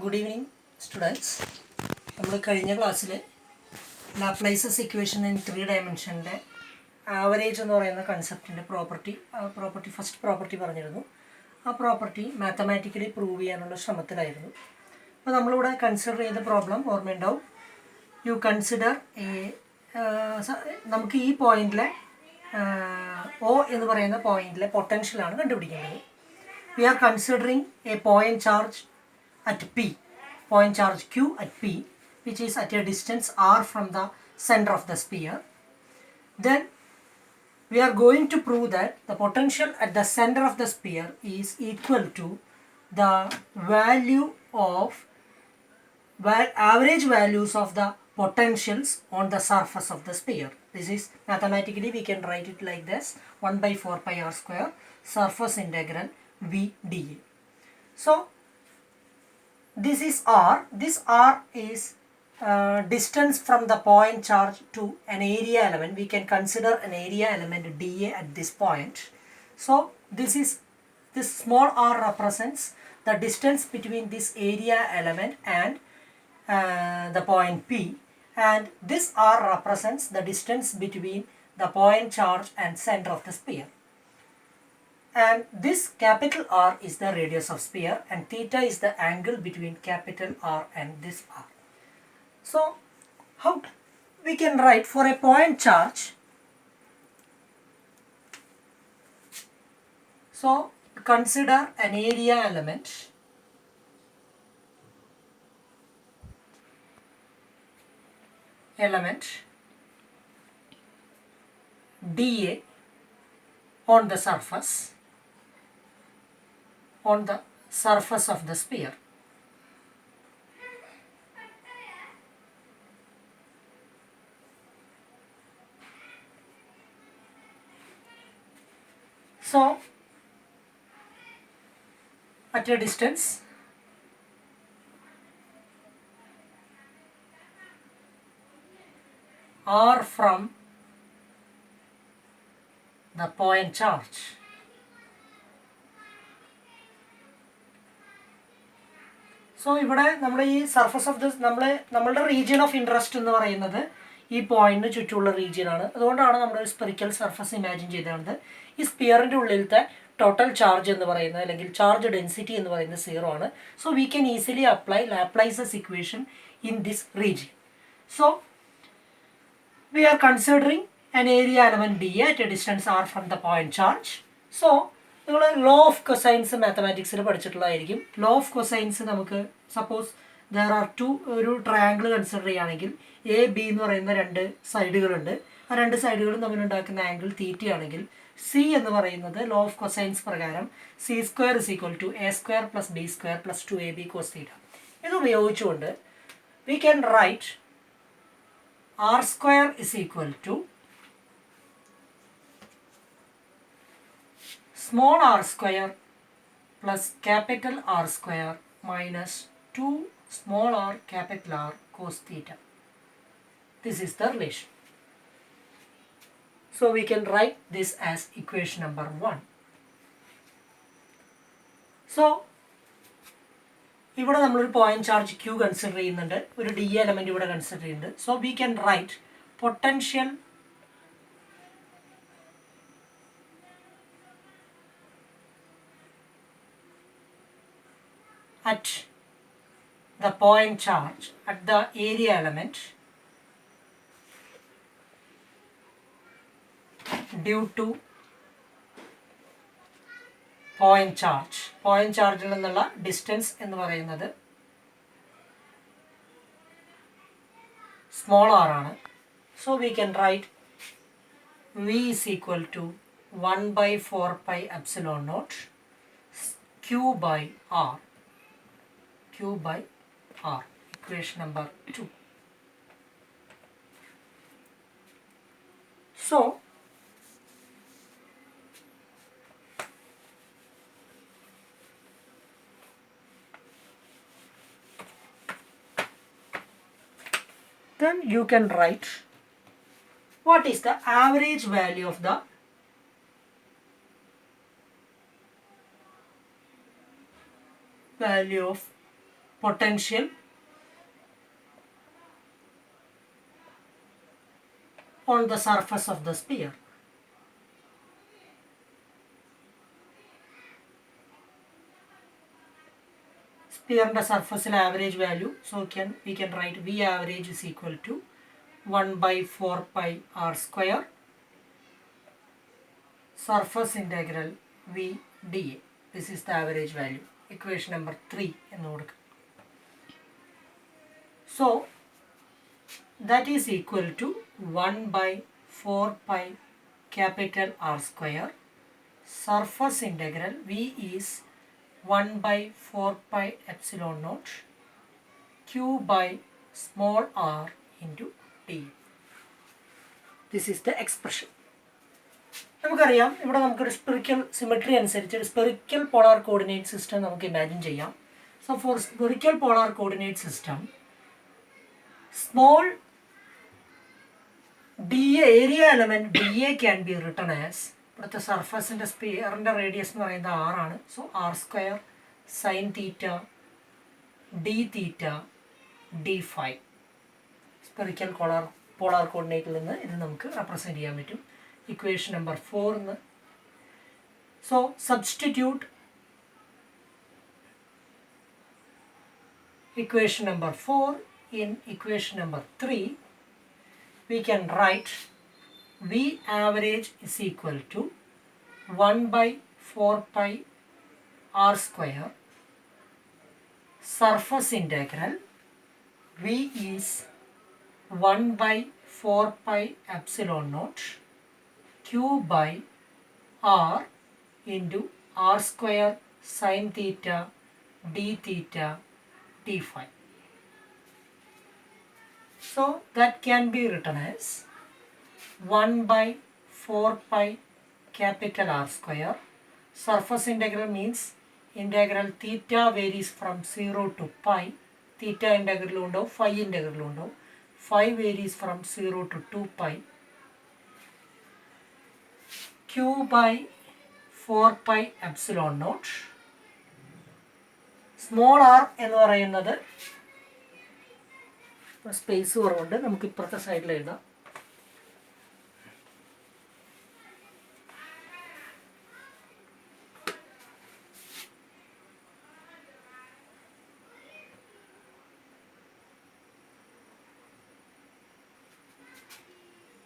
Good evening, students. നമ്മൾ കഴിഞ്ഞ ക്ലാസ്സിൽ ലാപ്ലേസസ് ഇക്വേഷൻ ഇൻ 3 ഡയമെൻഷൻ്റെ ആവറേജ് എന്ന് പറയുന്ന കൺസെപ്റ്റിൻ്റെ ഫസ്റ്റ് പ്രോപ്പർട്ടി പറഞ്ഞിരുന്നു. ആ പ്രോപ്പർട്ടി മാത്തമാറ്റിക്കലി പ്രൂവ് ചെയ്യാനുള്ള ശ്രമത്തിലായിരുന്നു. അപ്പോൾ നമ്മളിവിടെ കൺസിഡർ ചെയ്ത പ്രോബ്ലം ഓർമ്മയുണ്ടാവും. യു കൺസിഡർ നമുക്ക് ഈ പോയിന്റിലെ ഒ എന്ന് പറയുന്ന പോയിന്റിലെ പൊട്ടൻഷ്യലാണ് കണ്ടുപിടിക്കേണ്ടത്. We are considering a point charge at P, point charge Q at P, which is at a distance r from the center of the sphere. Then we are going to prove that the potential at the center of the sphere is equal to the value of average values of the potentials on the surface of the sphere. This is mathematically we can write it like this: 1 by 4 pi r square surface integral V dA. So this is r. This r is distance from the point charge to an area element. We can consider an area element dA at this point. So this small r represents the distance between this area element and the point P, and this r represents the distance between the point charge and center of the sphere. And this capital R is the radius of sphere, and theta is the angle between capital R and this R. So how we can write for a point charge? So consider an area element dA on the surface of the sphere. So at a distance r from the point charge, so ഇവിടെ നമ്മൾ ഈ surface of this നമ്മളുടെ region of interest എന്ന് പറയുന്നത് ഈ പോയിന്റിന് ചുറ്റുമുള്ള റീജിയനാണ്. അതുകൊണ്ടാണ് നമ്മൾ ഒരു സ്പെറിക്കൽ സർഫസ് ഇമാജിൻ ചെയ്തത്. ഈ സ്പിയറിൻ്റെ ഉള്ളിലത്തെ ടോട്ടൽ ചാർജ് എന്ന് പറയുന്നത്, അല്ലെങ്കിൽ ചാർജ് ഡെൻസിറ്റി എന്ന് പറയുന്നത് 0 ആണ്. So we can easily apply Laplace's equation in this region. So we are considering an area element dA at a distance r from the point charge. So നിങ്ങൾ law of cosines മാത്തമാറ്റിക്സിൽ പഠിച്ചിട്ടുള്ളതായിരിക്കും. Law of cosines നമുക്ക് suppose there are ഒരു triangle consider ചെയ്യുകയാണെങ്കിൽ A B എന്ന് പറയുന്ന രണ്ട് സൈഡുകളുണ്ട്. ആ രണ്ട് സൈഡുകളും തമ്മിലുണ്ടാക്കുന്ന ആംഗിൾ തീറ്റയാണെങ്കിൽ സി എന്ന് പറയുന്നത് ലോ ഓഫ് കൊസൈൻസ് പ്രകാരം C square is equal to a square plus b square plus 2ab cos theta. ഇത് ഉപയോഗിച്ചുകൊണ്ട് we can write r square is equal to small r square plus capital R square minus 2 small r capital R cos theta. This is the relation. So we can write this as equation number 1. So ഇവിടെ നമ്മളൊരു point charge Q consider ചെയ്യുന്നുണ്ട്, ഒരു D element ഇവിടെ consider ചെയ്യുന്നുണ്ട്. So we can right potential at the point charge at the area element due to point charge. Point charge നിന്നുള്ള distance എന്ന് പറയുന്നത് small r ആണ്. So we can right v is equal to 1 by 4 pi epsilon naught q by r. Q by R, equation number 2. So then you can write what is the average value of the value of potential on the surface of the sphere. Sphere and the surface average value, so we can write V average is equal to 1 by 4 pi r square surface integral V dA. This is the average value. Equation number 3 in order. So that is equal to 1 by 4 pi capital R square. Surface integral V is 1 by 4 pi epsilon naught Q by small r into d. This is the expression. നമുക്കറിയാം ഇവിടെ നമുക്കൊരു spherical symmetry അനുസരിച്ച് ഒരു spherical polar coordinate system നമുക്ക് imagine ചെയ്യാം. So for spherical polar coordinate system small d A area element d A can be written as ഇവിടുത്തെ സർഫസിൻ്റെ സ്പിയറിൻ്റെ റേഡിയസ് എന്ന് പറയുന്നത് ആറാണ്. So r square sine theta d theta d phi. Spherical polar കോർഡിനേറ്റിൽ നിന്ന് ഇത് നമുക്ക് റെപ്രസെൻറ്റ് ചെയ്യാൻ പറ്റും. Equation number 4. So substitute equation number 4 in equation number 3. We can write V average is equal to 1 by 4 pi r square surface integral V is 1 by 4 pi epsilon naught Q by r into r square sin theta d theta d phi. So that can be written as 1 by 4 pi capital R square. Surface integral means integral theta varies from 0 to pi. Theta integral undo, phi integral undo. Phi varies from 0 to 2 pi. Q by 4 pi epsilon naught. Small r എന്ന് പറയുന്നത് space കുറവുണ്ട്, നമുക്ക് ഇപ്പുറത്തെ സൈഡിൽ എഴുതാം.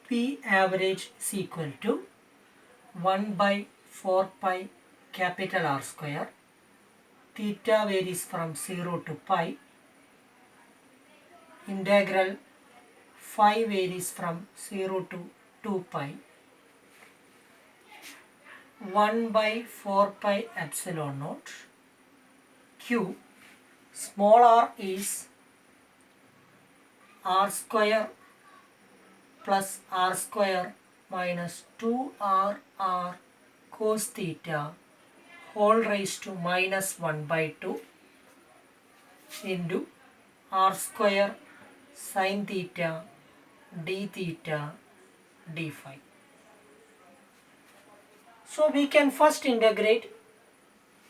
P average is equal to 1 by 4 pi capital R square. Theta varies from 0 to pi. Integral phi varies from 0 to 2 pi. 1 by 4 pi epsilon naught Q. Small r is r square plus r square minus 2rr cos theta whole raised to minus 1 by 2 into r square sin theta d theta d phi. So we can first integrate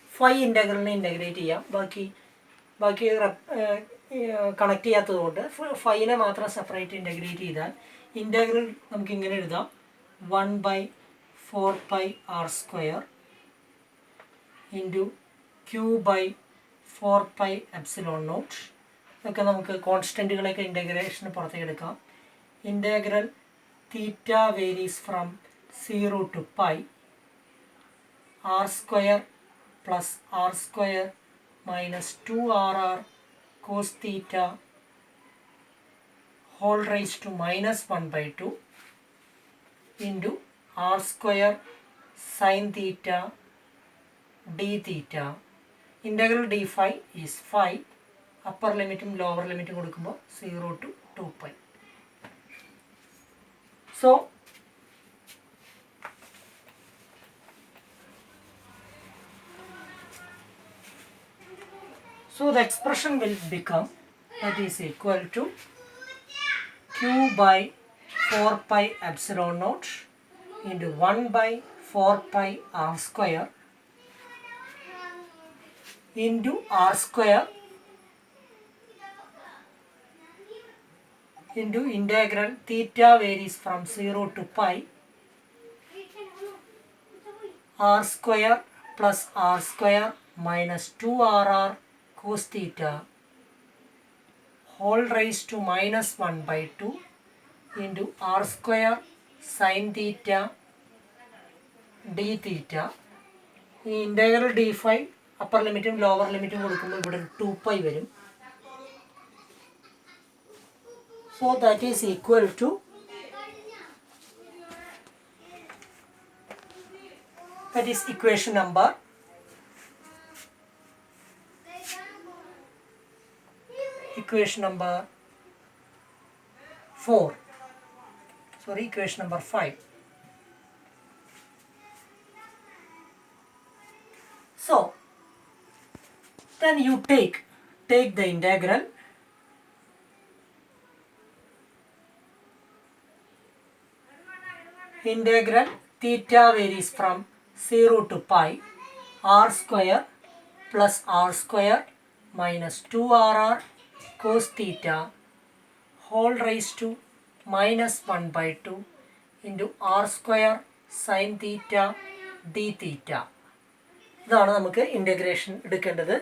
phi integral integrate ചെയ്യാം. ബാക്കി connect ചെയ്യാത്തതുകൊണ്ട് ഫൈനെ മാത്രം separate integrate ചെയ്താൽ integral നമുക്ക് ഇങ്ങനെ എഴുതാം. 1 by 4 pi r square into Q by 4 pi epsilon naught. ഇതൊക്കെ നമുക്ക് കോൺസ്റ്റൻറ്റുകളൊക്കെ ഇൻ്റഗ്രേഷന് പുറത്തേക്ക് എടുക്കാം. Integral theta varies from 0 to pi r square plus r square minus 2rr cos theta whole raised to minus 1 by 2 into r square sin theta d theta. Integral d phi is phi. Upper limit and lower limit കൊടുക്കുമ്പോൾ 0 to 2 pi. So the expression will become that is equal to Q by 4 pi epsilon naught into 1 by 4 pi r square into r square into integral theta varies from 0 to pi r square plus r square minus 2rr cos theta whole raised to minus 1 by 2 into r square sin theta d theta. ഈ integral d phi upper ലിമിറ്റും lower ലിമിറ്റും കൊടുക്കുമ്പോൾ ഇവിടെ ഒരു 2π വരും. So that is equal to equation number 5. So then you take the integral theta varies from 0 to pi r square plus r square minus 2rr cos theta whole raised to minus 1 by 2 into r square sin theta d theta. ഇതാണ് നമുക്ക് integration എടുക്കേണ്ടത്.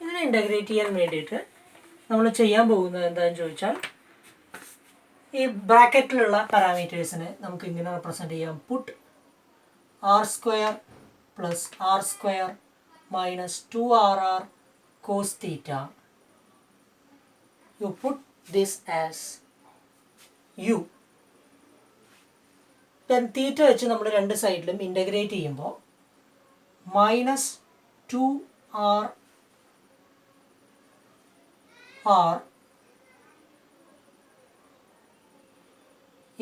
ഇതിനെ integrate ചെയ്യാൻ വേണ്ടിയിട്ട് നമ്മൾ ചെയ്യാൻ പോകുന്നത് എന്താണെന്ന് ചോദിച്ചാൽ ഈ ബ്രാക്കറ്റിലുള്ള പാരാമീറ്റേഴ്സിനെ നമുക്ക് ഇങ്ങനെ റെപ്രസെൻ്റ് ചെയ്യാം. Put r square plus r square minus 2rr cos theta. You put this as u. Then theta വെച്ച് നമ്മൾ രണ്ട് സൈഡിലും ഇൻ്റഗ്രേറ്റ് ചെയ്യുമ്പോൾ minus 2rr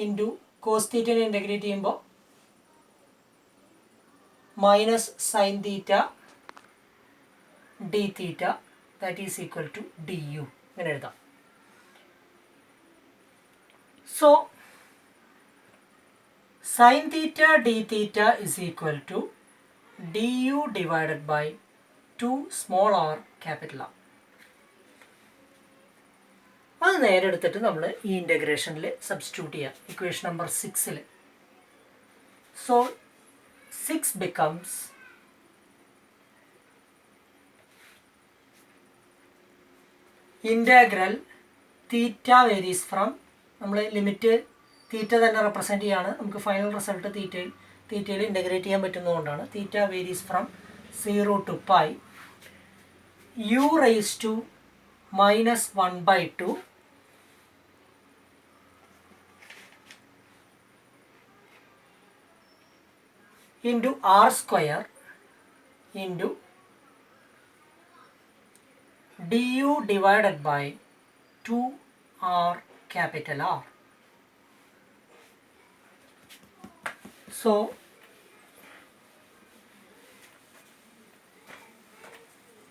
into cos theta integrate ചെയ്യുമ്പോൾ minus sine theta d theta that is equal to d u ഇങ്ങനെ എഴുതാം. So sine theta d theta is equal to du divided by 2 small r capital R. അത് നേരെ എടുത്തിട്ട് നമ്മൾ ഈ ഇൻ്റഗ്രേഷനിൽ substitute ചെയ്യാം equation number 6. So 6 becomes integral theta varies from, നമ്മൾ limit തീറ്റ തന്നെ റെപ്രസെൻറ്റ് ചെയ്യാണ്. നമുക്ക് ഫൈനൽ റിസൾട്ട് തീറ്റയിൽ ഇൻ്റഗ്രേറ്റ് ചെയ്യാൻ പറ്റുന്നതുകൊണ്ടാണ്. തീറ്റ varies from 0 to pi u raised to minus 1 by 2 into r square into du divided by 2r capital R. So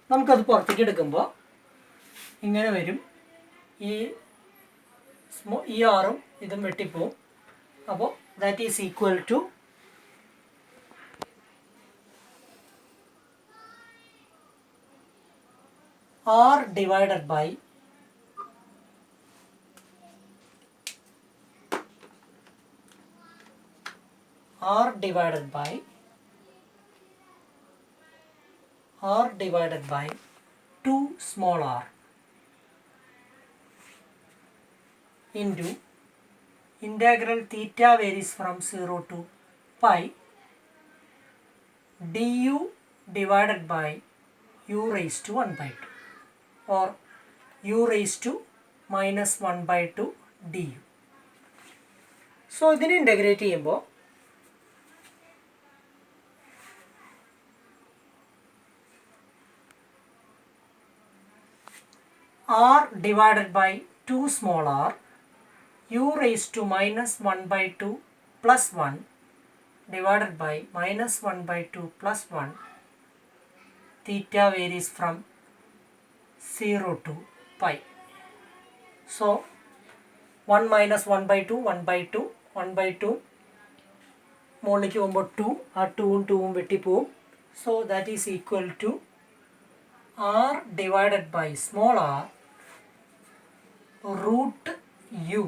നമുക്കത് പുറത്തേക്ക് എടുക്കുമ്പോൾ ഇങ്ങനെ വരും. ഈ ആറും ഇതും വെട്ടിപ്പോവും. അപ്പോൾ that is equal to r divided by r divided by 2 small r into integral theta varies from 0 to pi du divided by u raised to 1 by 2 or u raised to minus 1 by 2 du. So ഇതിനെ integrate ചെയ്യുമ്പോൾ r divided by 2 small r u raised to minus 1 by 2 plus 1 divided by minus 1 by 2 plus 1 theta varies from 0 to pi. So 1 minus 1 by 2 1 by 2 1 by 2 മുകളിലേക്ക് പോകുമ്പോൾ 2 ആ 2ഉം 2ഉം വെട്ടിപ്പോവും. So that is equal to r divided by small r root u.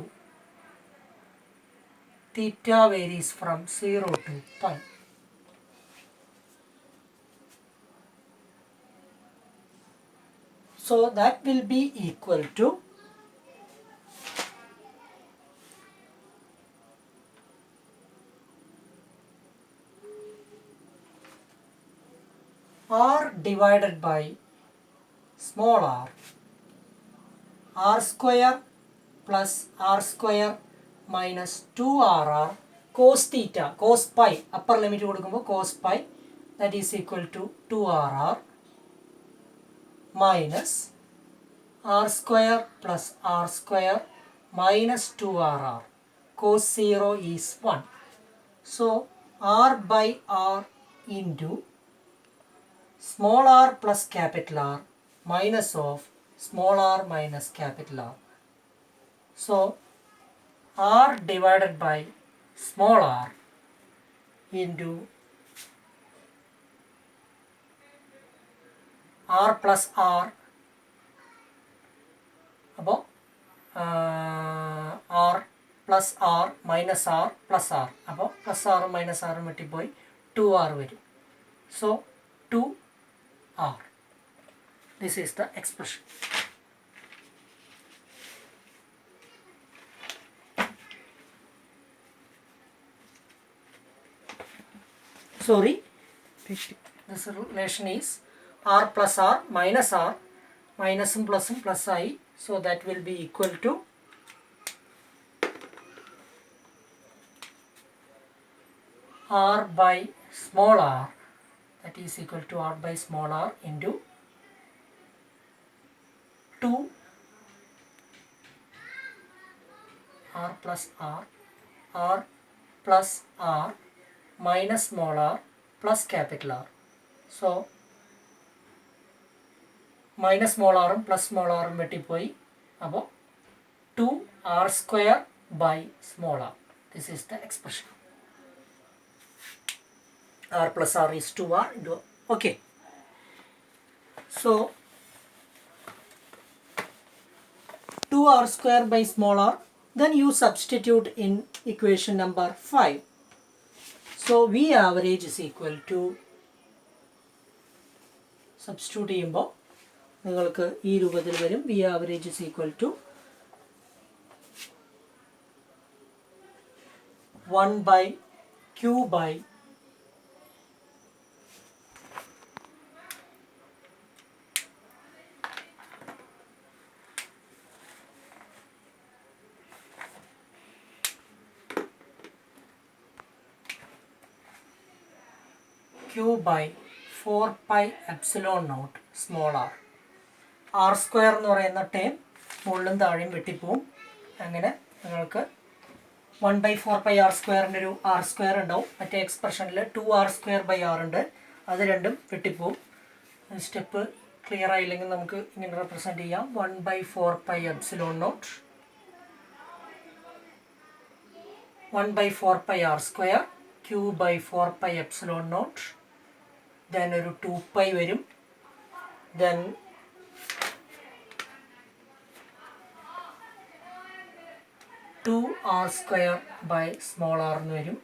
Theta varies from 0 to pi. So that will be equal to r divided by small r square plus r square minus 2rr cos theta, cos pi, upper limit cos pi, that is equal to 2rr minus r square plus r square minus 2rr. Cos 0 is 1. So r by r into small r plus capital R minus of small r minus capital R. So r divided by small r into r plus r അപ്പോൾ r plus r minus r plus r അപ്പോൾ plus ആറും minus ആറും വെട്ടിപ്പോയി 2r വരും. So 2r. This is the expression. Sorry, this relation is r plus r minus r, minus plus plus I, so that will be equal to r by small r, that is equal to r by small r into 2 r plus r plus r minus small r plus capital R. So minus small r plus small r വെട്ടിപ്പോയി. അപ്പോൾ 2r square by small r. This is the expression. R plus r is 2r into, okay. So 2r square by small r, then you substitute in equation number 5. So V average is equal to, substitute ചെയ്യുമ്പോൾ നിങ്ങൾക്ക് ഈ രൂപത്തിൽ വരും. V average is equal to 1 by Q by Q by 4 pi epsilon naught small r. R square എന്ന് പറയുന്ന term മുകളിലും താഴെയും വെട്ടിപ്പോവും. അങ്ങനെ നിങ്ങൾക്ക് 1 by 4 pi r സ്ക്വയറിൻ്റെ ഒരു r സ്ക്വയർ ഉണ്ടാവും. മറ്റേ എക്സ്പ്രഷനിൽ 2r സ്ക്വയർ ബൈ r ഉണ്ട്, അത് രണ്ടും വെട്ടിപ്പോവും. സ്റ്റെപ്പ് ക്ലിയർ ആയില്ലെങ്കിൽ നമുക്ക് ഇങ്ങനെ റെപ്രസെൻറ്റ് ചെയ്യാം. 1 by 4 pi epsilon naught 1 by 4 pi r square Q by 4 pi epsilon naught, then ഒരു 2 pi വരും, then two r square by small r എന്ന് വരും.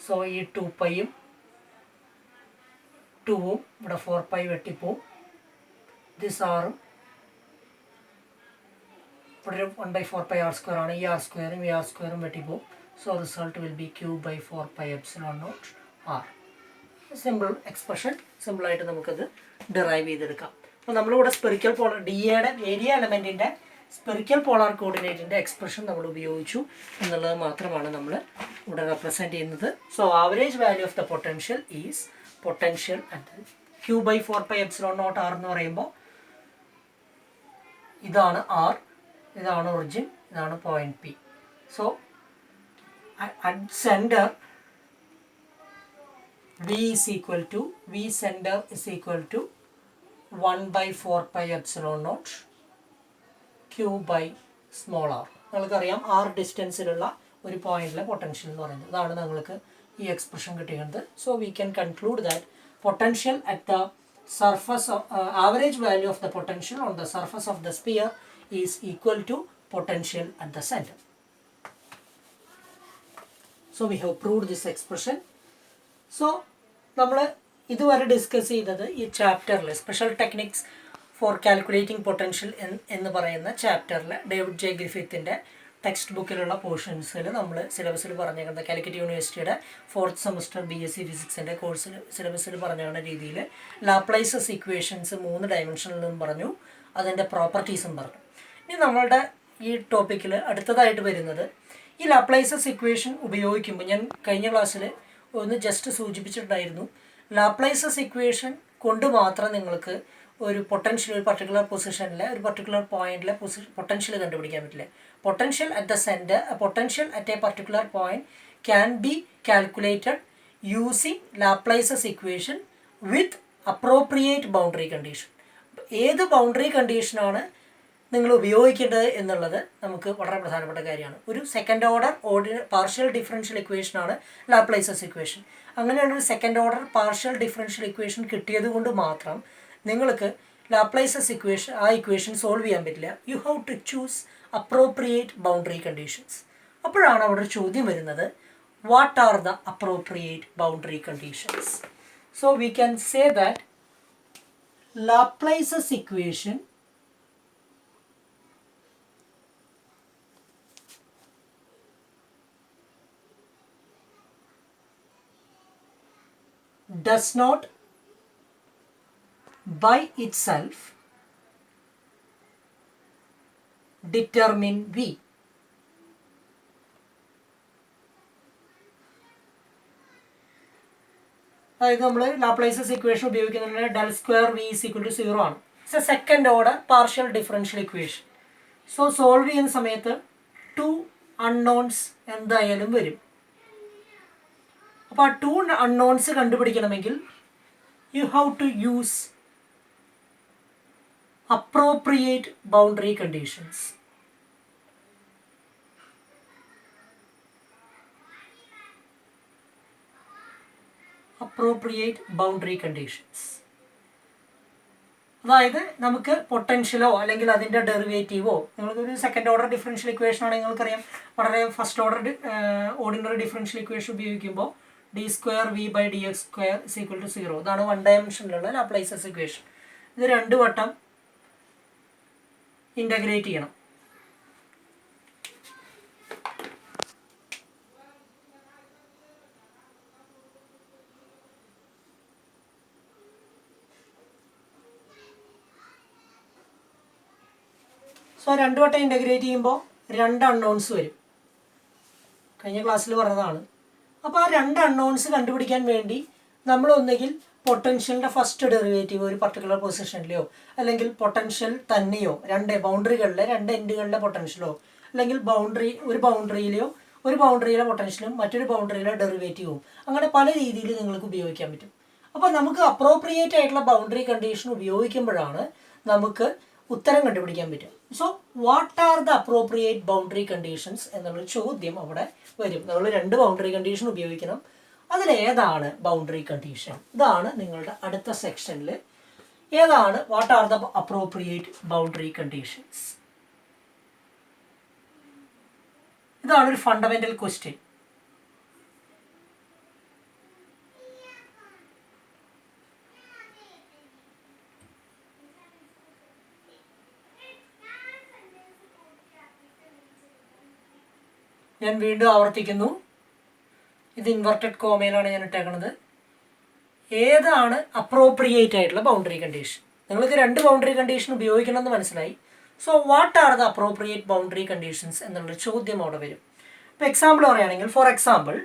സോ ഈ 2 പൈയും 2ഉം ഇവിടെ 4 പൈ വെട്ടിപ്പോവും. ദിസ് ആറും ഇവിടെ ഒരു 1 by 4 pi r square ആണ്. ഈ r സ്ക്വയറും ഈ r സ്ക്വയറും വെട്ടിപ്പോവും. So result will be Q by 4 pi epsilon naught r. Simple expression, സിമ്പിളായിട്ട് നമുക്കത് ഡിറൈവ് ചെയ്തെടുക്കാം. അപ്പോൾ നമ്മളിവിടെ സ്പെറിക്കൽ പോളർ ഡിയുടെ ഏരിയ എലമെൻറ്റിൻ്റെ സ്പെറിക്കൽ പോളാർ കോർഡിനേറ്റിൻ്റെ എക്സ്പ്രഷൻ നമ്മൾ ഉപയോഗിച്ചു എന്നുള്ളത് മാത്രമാണ് നമ്മൾ ഇവിടെ റെപ്രസെൻറ്റ് ചെയ്യുന്നത്. So average value of the potential is potential at Q by 4 pi epsilon naught r എന്ന് പറയുമ്പോൾ ഇതാണ് r, ഇതാണ് ഒറിജിൻ, ഇതാണ് point P. So at centre V center is equal to 1 by 4 pi epsilon naught Q by small r. നിങ്ങൾക്കറിയാം r ഡിസ്റ്റൻസിലുള്ള ഒരു പോയിന്റിലെ potential എന്ന് പറയുന്നത്. അതാണ് നിങ്ങൾക്ക് ഈ എക്സ്പ്രഷൻ കിട്ടിയത്. So we can conclude that potential at the surface of average value of the potential on the surface of the sphere is equal to potential at the center. So we have proved this expression. So നമ്മൾ ഇതുവരെ discuss ചെയ്തത് ഈ ചാപ്റ്ററിൽ special techniques for calculating potential എന്ന് പറയുന്ന ചാപ്റ്ററിൽ David J ഗ്രിഫിത്തിൻ്റെ text ബുക്കിലുള്ള പോർഷൻസിൽ നമ്മൾ സിലബസിൽ പറഞ്ഞേക്കുന്ന കാലിക്കറ്റ് യൂണിവേഴ്സിറ്റിയുടെ 4th സെമസ്റ്റർ BSc ഫിസിക്സിൻ്റെ കോഴ്സിൽ സിലബസിൽ പറഞ്ഞ രീതിയിൽ ലാപ്ലേസസ് ഇക്വേഷൻസ് 3 ഡയമെൻഷനിൽ നിന്നും പറഞ്ഞു, അതിൻ്റെ പ്രോപ്പർട്ടീസും പറഞ്ഞു. ഇനി നമ്മളുടെ ഈ ടോപ്പിക്കിൽ അടുത്തതായിട്ട് വരുന്നത് ഈ ലാപ്ലേസസ് ഇക്വേഷൻ ഉപയോഗിക്കുമ്പോൾ ഞാൻ കഴിഞ്ഞ ക്ലാസ്സിൽ ഒന്ന് ജസ്റ്റ് സൂചിപ്പിച്ചിട്ടുണ്ടായിരുന്നു. ലാപ്ലേസസ് ഇക്വേഷൻ കൊണ്ട് മാത്രം നിങ്ങൾക്ക് ഒരു പൊട്ടൻഷ്യൽ ഒരു പർട്ടിക്കുലർ പൊസിഷനിലെ ഒരു പർട്ടിക്കുലർ പോയിന്റിലെ പൊട്ടൻഷ്യൽ കണ്ടുപിടിക്കാൻ പറ്റില്ല. Potential at the centre, potential at a particular point can be calculated using Laplace's equation with appropriate boundary condition. ഏത് ബൗണ്ടറി കണ്ടീഷനാണ് നിങ്ങൾ ഉപയോഗിക്കേണ്ടത് എന്നുള്ളത് നമുക്ക് വളരെ പ്രധാനപ്പെട്ട കാര്യമാണ്. ഒരു സെക്കൻഡ് ഓർഡർ പാർഷ്യൽ ഡിഫറൻഷ്യൽ ഇക്വേഷനാണ് ലാപ്ലേസസ് ഇക്വേഷൻ. അങ്ങനെയുള്ളൊരു second order partial differential equation കിട്ടിയത് കൊണ്ട് മാത്രം നിങ്ങൾക്ക് ലാപ്ലേസസ് ഇക്വേഷൻ ആ ഇക്വേഷൻ സോൾവ് ചെയ്യാൻ പറ്റില്ല. You have to choose appropriate boundary conditions. അപ്പോഴാണ് അവിടെ ഒരു ചോദ്യം വരുന്നത്, what are the appropriate boundary conditions? So we can say that Laplace's equation does not by itself determine V. അതായത് നമ്മൾ ലാപ്ലേസസ് ഇക്വേഷൻ ഉപയോഗിക്കുന്നതിന് del square V is equal to 0 ആണ്. It's a second order partial differential equation. So solve ചെയ്യുന്ന സമയത്ത് 2 unknowns എന്തായാലും വരും. അപ്പോൾ ആ 2 അൺനോൺസ് കണ്ടുപിടിക്കണമെങ്കിൽ you have to use appropriate boundary conditions. Appropriate boundary conditions അതായത് നമുക്ക് പൊട്ടൻഷ്യലോ അല്ലെങ്കിൽ അതിൻ്റെ ഡെറിവേറ്റീവോ, നിങ്ങൾക്കൊരു സെക്കൻഡ് ഓർഡർ ഡിഫറൻഷ്യൽ ഇക്വേഷൻ ആണെങ്കിൽ നിങ്ങൾക്കറിയാം, വളരെ first order ordinary differential equation ഉപയോഗിക്കുമ്പോൾ d²v/dx² = 0. ഇതാണ് 1 ഡയമെൻഷനിലുള്ള ലാപ്ലേസസ് ഇക്വേഷൻ. ഇത് 2 വട്ടം ഇൻ്റഗ്രേറ്റ് ചെയ്യണം. സോ 2 വട്ടം ഇൻ്റഗ്രേറ്റ് ചെയ്യുമ്പോൾ 2 അൺനോൺസ് വരും. കഴിഞ്ഞ ക്ലാസ്സിൽ പറഞ്ഞതാണ്. അപ്പോൾ ആ 2 അൺനോൺസ് കണ്ടുപിടിക്കാൻ വേണ്ടി നമ്മൾ ഒന്നുകിൽ പൊട്ടൻഷ്യലിൻ്റെ ഫസ്റ്റ് ഡെറിവേറ്റീവ് ഒരു പർട്ടിക്കുലർ പൊസിഷനിലെയോ, അല്ലെങ്കിൽ പൊട്ടൻഷ്യൽ തന്നെയോ, 2 ബൗണ്ടറികളിലെ 2 എൻഡുകളിലെ പൊട്ടൻഷ്യലോ, അല്ലെങ്കിൽ ഒരു ബൗണ്ടറിയിലെ പൊട്ടൻഷ്യലും മറ്റൊരു ബൗണ്ടറിയിലെ ഡെറിവേറ്റീവും, അങ്ങനെ പല രീതിയിൽ നിങ്ങൾക്ക് ഉപയോഗിക്കാൻ പറ്റും. അപ്പോൾ നമുക്ക് അപ്രോപ്രിയേറ്റ് ആയിട്ടുള്ള ബൗണ്ടറി കണ്ടീഷൻ ഉപയോഗിക്കുമ്പോഴാണ് നമുക്ക് ഉത്തരം കണ്ടുപിടിക്കാൻ പറ്റും. So what are the appropriate boundary conditions എന്നുള്ളൊരു ചോദ്യം അവിടെ വരും. നമ്മൾ 2 ബൗണ്ടറി കണ്ടീഷൻ ഉപയോഗിക്കണം. അതിലേതാണ് ബൗണ്ടറി കണ്ടീഷൻ? ഇതാണ് നിങ്ങളുടെ അടുത്ത സെക്ഷനിൽ. ഏതാണ് what are the appropriate boundary conditions? ഇതാണ് ഒരു ഫണ്ടമെന്റൽ ക്വസ്റ്റ്യൻ. ഞാൻ വീണ്ടും ആവർത്തിക്കുന്നു, ഇത് ഇൻവെർട്ടഡ് കോമയിലാണ് ഞാൻ ഇട്ടേക്കുന്നത്. ഏതാണ് അപ്രോപ്രിയേറ്റ് ആയിട്ടുള്ള ബൗണ്ടറി കണ്ടീഷൻ? നിങ്ങൾക്ക് 2 ബൗണ്ടറി കണ്ടീഷൻ ഉപയോഗിക്കണമെന്ന് മനസ്സിലായി. So what are the appropriate boundary conditions എന്നുള്ളൊരു ചോദ്യം അവിടെ വരും. ഇപ്പോൾ എക്സാമ്പിൾ പറയുകയാണെങ്കിൽ, for example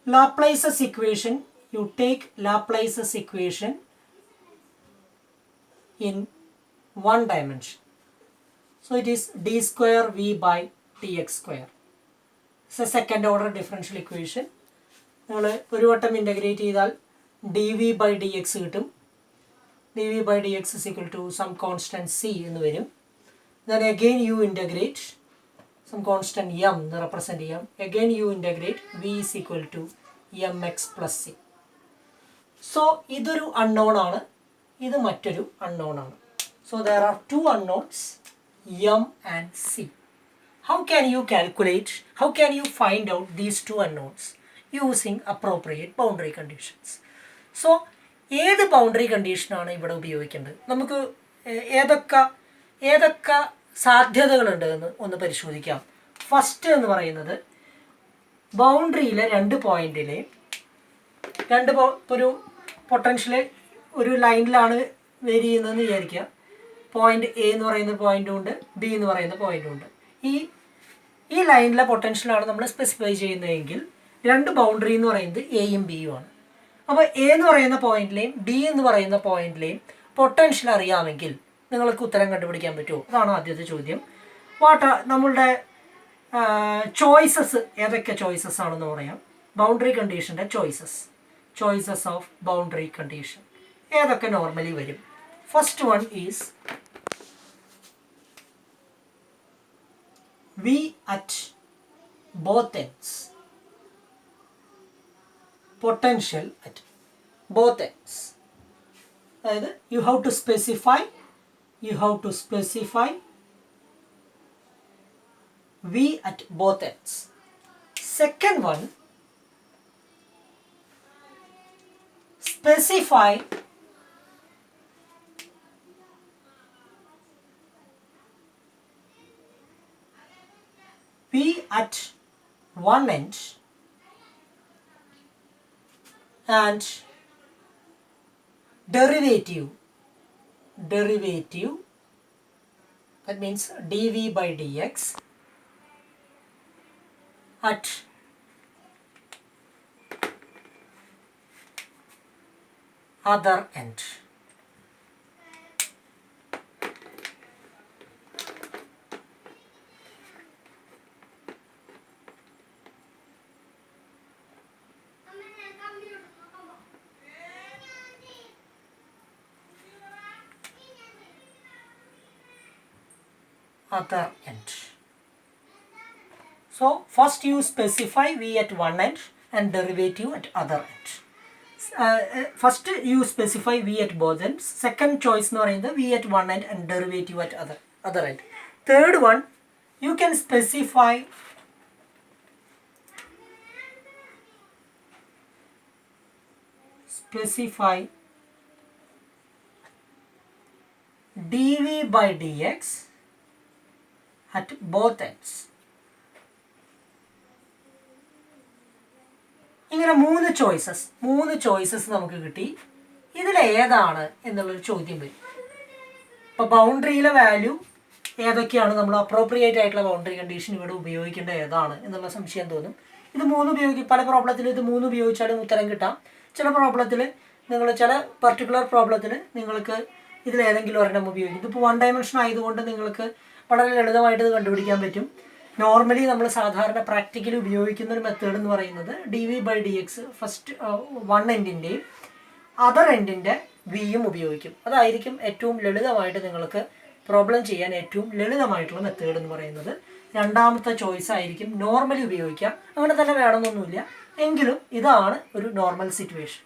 Laplace's equation, you take Laplace's equation in 1 dimension. So it is d²v/dx². It's a second order differential equation. നമ്മൾ ഒരു വട്ടം ഇൻ്റഗ്രേറ്റ് ചെയ്താൽ dv/dx കിട്ടും. dv/dx = some constant c എന്ന് വരും. Then again you integrate. some constant m എന്ന് represent ചെയ്യാം. again you integrate v is equal to mx plus c. So ഇതൊരു അൺനോൺ ആണ്, ഇത് മറ്റൊരു അൺനോൺ ആണ്. So there are two unknowns m and c. How can you calculate, how can you find out these two unknowns? Using appropriate boundary conditions. So ഏത് boundary കണ്ടീഷനാണ് ഇവിടെ ഉപയോഗിക്കേണ്ടത്? നമുക്ക് ഏതൊക്കെ സാധ്യതകളുണ്ട് എന്ന് ഒന്ന് പരിശോധിക്കാം. ഫസ്റ്റ് എന്ന് പറയുന്നത് ബൗണ്ടറിയിലെ രണ്ട് പോയിന്റിൽ ഒരു പൊട്ടൻഷ്യൽ ഒരു ലൈനിലാണ് വേരി ചെയ്യുന്നതെന്ന് വിചാരിക്കുക. പോയിന്റ് എ എന്ന് പറയുന്ന പോയിന്റും ഉണ്ട്, ബി എന്ന് പറയുന്ന പോയിന്റും ഉണ്ട്. ഈ ലൈനിലെ പൊട്ടൻഷ്യലാണ് നമ്മൾ സ്പെസിഫൈ ചെയ്യുന്നതെങ്കിൽ രണ്ട് ബൗണ്ടറി എന്ന് പറയുന്നത് എയും ബിയും ആണ്. അപ്പോൾ എ എന്ന് പറയുന്ന പോയിന്റിലെയും ബി എന്ന് പറയുന്ന പോയിന്റിലെയും പൊട്ടൻഷ്യൽ അറിയാമെങ്കിൽ നിങ്ങൾക്ക് ഉത്തരം കണ്ടുപിടിക്കാൻ പറ്റുമോ? അതാണ് ആദ്യത്തെ ചോദ്യം. നമ്മളുടെ ചോയ്സസ് ഏതൊക്കെ ചോയ്സസ് ആണെന്ന് പറയാം. ബൗണ്ടറി കണ്ടീഷൻ്റെ ചോയ്സസ് ഓഫ് ബൗണ്ടറി കണ്ടീഷൻ ഏതൊക്കെ നോർമലി വരും? First one is v at both ends, potential at both ends. അതായത് you have to specify v at both ends. Second one, specify v at one end and derivative, that means dv by dx at other end. Other end. So first you specify v at one end and derivative at other end. First you specify v at both ends. Second choice എന്ന് പറയുന്നത് v at one end and derivative at other end. Third one, you can specify dv by dx at both ends. ഇങ്ങനെ മൂന്ന് choices നമുക്ക് കിട്ടി. ഇതിലേതാണ് എന്നുള്ളൊരു ചോദ്യം വരും. ഇപ്പോൾ ബൗണ്ടറിയിലെ വാല്യൂ ഏതൊക്കെയാണ്, നമ്മൾ അപ്രോപ്രിയേറ്റ് ആയിട്ടുള്ള ബൗണ്ടറി കണ്ടീഷൻ ഇവിടെ ഉപയോഗിക്കേണ്ടത് ഏതാണ് എന്നുള്ള സംശയം തോന്നും. ഇത് പല പ്രോബ്ലത്തിൽ ഇത് മൂന്ന് ഉപയോഗിച്ചാലും ഉത്തരം കിട്ടാം. ചില പ്രോബ്ലത്തിൽ ചില പർട്ടിക്കുലർ പ്രോബ്ലത്തിൽ നിങ്ങൾക്ക് ഇതിലേതെങ്കിലും ഒരെണ്ണം ഉപയോഗിക്കും. ഇതിപ്പോൾ വൺ ഡയമെൻഷൻ ആയതുകൊണ്ട് നിങ്ങൾക്ക് വളരെ ലളിതമായിട്ട് ഇത് കണ്ടുപിടിക്കാൻ പറ്റും. നോർമലി നമ്മൾ സാധാരണ പ്രാക്ടിക്കലി ഉപയോഗിക്കുന്ന ഒരു മെത്തേഡ് എന്ന് പറയുന്നത് d V by d x first one എൻഡിൻ്റെയും അതർ എൻഡിൻ്റെ വിയും ഉപയോഗിക്കും. അതായിരിക്കും ഏറ്റവും ലളിതമായിട്ട് നിങ്ങൾക്ക് പ്രോബ്ലം ചെയ്യാൻ ഏറ്റവും ലളിതമായിട്ടുള്ള മെത്തേഡ് എന്ന് പറയുന്നത്. രണ്ടാമത്തെ ചോയ്സ് ആയിരിക്കും നോർമലി ഉപയോഗിക്കാം. അങ്ങനെ തന്നെ വേണമെന്നൊന്നുമില്ല, എങ്കിലും ഇതാണ് ഒരു നോർമൽ സിറ്റുവേഷൻ.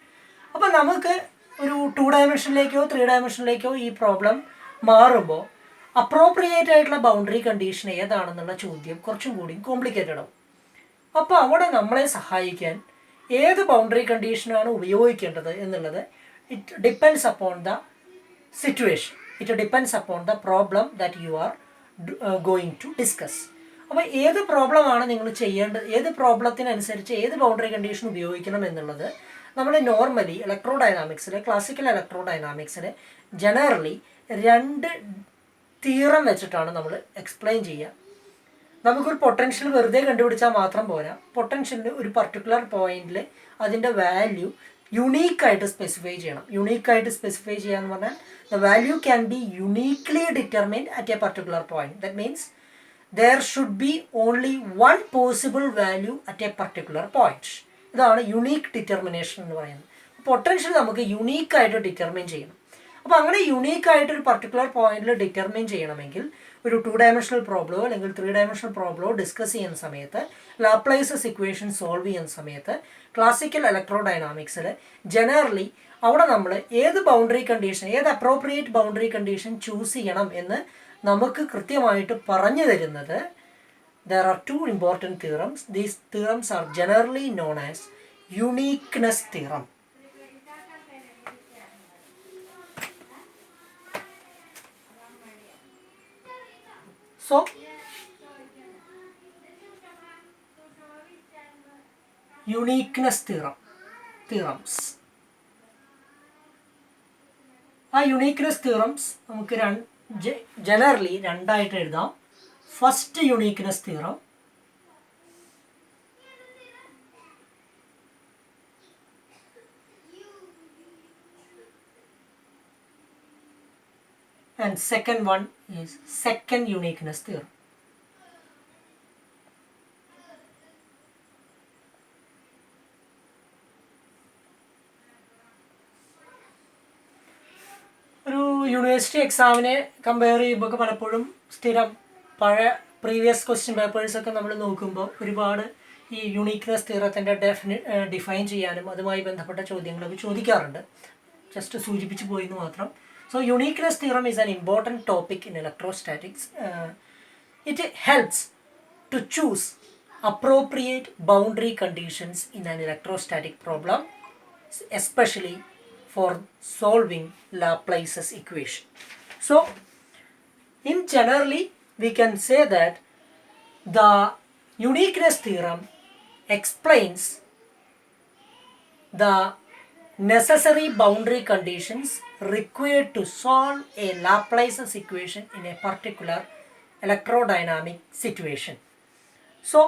അപ്പോൾ നമുക്ക് ഒരു 2 ഡയമെൻഷനിലേക്കോ 3 ഡയമെൻഷനിലേക്കോ ഈ പ്രോബ്ലം മാറുമ്പോൾ അപ്രോപ്രിയേറ്റ് ആയിട്ടുള്ള ബൗണ്ടറി കണ്ടീഷൻ ഏതാണെന്നുള്ള ചോദ്യം കുറച്ചും കൂടി കോംപ്ലിക്കേറ്റഡ് ആവും. അപ്പോൾ അവിടെ നമ്മളെ സഹായിക്കാൻ ഏത് ബൗണ്ടറി കണ്ടീഷനാണ് ഉപയോഗിക്കേണ്ടത് എന്നുള്ളത് it depends upon the situation, it depends upon the problem that you are going to discuss. അപ്പോൾ ഏത് പ്രോബ്ലമാണ് നിങ്ങൾ ചെയ്യേണ്ടത്, ഏത് പ്രോബ്ലത്തിനനുസരിച്ച് ഏത് ബൗണ്ടറി കണ്ടീഷൻ ഉപയോഗിക്കണം എന്നുള്ളത് നമ്മൾ നോർമലി ക്ലാസിക്കൽ ഇലക്ട്രോ ഡൈനാമിക്സിൽ ജനറലി 2 തിയറം വെച്ചിട്ടാണ് നമ്മൾ എക്സ്പ്ലെയിൻ ചെയ്യുക. നമുക്കൊരു പൊട്ടൻഷ്യൽ വെറുതെ കണ്ടുപിടിച്ചാൽ മാത്രം പോരാ. പൊട്ടൻഷ്യലിന് ഒരു പർട്ടിക്കുലർ പോയിന്റിൽ അതിൻ്റെ വാല്യൂ യുണീക്കായിട്ട് സ്പെസിഫൈ ചെയ്യണം. യുണീക്കായിട്ട് സ്പെസിഫൈ ചെയ്യാന്ന് പറഞ്ഞാൽ the value can be uniquely determined at a particular point. That means there should be only one possible value at a particular point. ഇതാണ് യുണീക്ക് ഡിറ്റർമിനേഷൻ എന്ന് പറയുന്നത്. പൊട്ടൻഷ്യൽ നമുക്ക് യുണീക്കായിട്ട് ഡിറ്റർമിൻ ചെയ്യണം. അപ്പോൾ അങ്ങനെ യുണീക്കായിട്ട് ഒരു പർട്ടിക്കുലർ പോയിന്റിൽ ഡിറ്റർമിൻ ചെയ്യണമെങ്കിൽ ഒരു 2-dimensional പ്രോബ്ലമോ അല്ലെങ്കിൽ 3-dimensional പ്രോബ്ലമോ ഡിസ്കസ് ചെയ്യുന്ന സമയത്ത് ലാപ്ലേസസ് ഇക്വേഷൻ സോൾവ് ചെയ്യുന്ന സമയത്ത് ക്ലാസിക്കൽ ഇലക്ട്രോഡൈനാമിക്സിൽ ജനറലി അവിടെ നമ്മൾ ഏത് ബൗണ്ടറി കണ്ടീഷൻ, ഏത് അപ്രോപ്രിയേറ്റ് ബൗണ്ടറി കണ്ടീഷൻ ചൂസ് ചെയ്യണം എന്ന് നമുക്ക് കൃത്യമായിട്ട് പറഞ്ഞു തരുന്നത് there are two important theorems. These theorems are generally known as uniqueness theorem. So, uniqueness theorems. ആ യുണീക്ക്നെസ് തിയറംസ് നമുക്ക് ജനറലി രണ്ടായിട്ട് എഴുതാം. First uniqueness theorem and second one is second uniqueness theorem. ഒരു യൂണിവേഴ്സിറ്റി എക്സാമിനെ കമ്പയർ ചെയ്യുമ്പോൾ പലപ്പോഴും സ്ഥിരം പഴയ previous question പേപ്പേഴ്സൊക്കെ നമ്മൾ നോക്കുമ്പോൾ ഒരുപാട് ഈ യുണീക്ക്നെസ് തിയറത്തിൻ്റെ ഡിഫൈൻ ചെയ്യാനും അതുമായി ബന്ധപ്പെട്ട ചോദ്യങ്ങളൊക്കെ ചോദിക്കാറുണ്ട്. ജസ്റ്റ് സൂചിപ്പിച്ച് പോയെന്ന് മാത്രം. So uniqueness theorem is an important topic in electrostatics. It helps to choose appropriate boundary conditions in an electrostatic problem, especially for solving Laplace's equation. So in generally we can say that the uniqueness theorem explains the necessary boundary conditions required to solve a Laplace's equation in a particular electrodynamic situation. So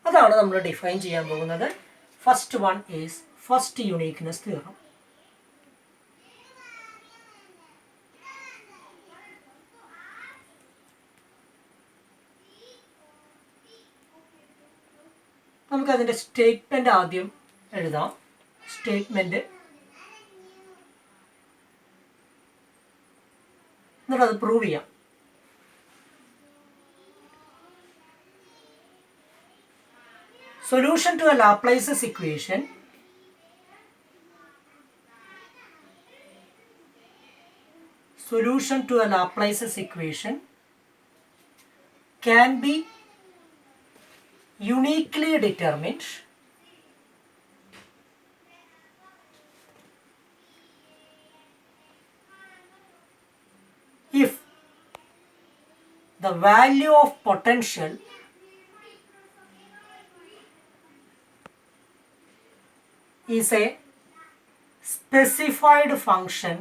അതാണ് നമ്മൾ define ചെയ്യാൻ പോകുന്നത്. First one is first uniqueness theorem. നമുക്കതിൻ്റെ statement ആദ്യം എഴുതാം. Statement എന്നിട്ട് അത് prove ചെയ്യാം. Solution to a Laplace's equation can be uniquely determined if the value of potential is a specified function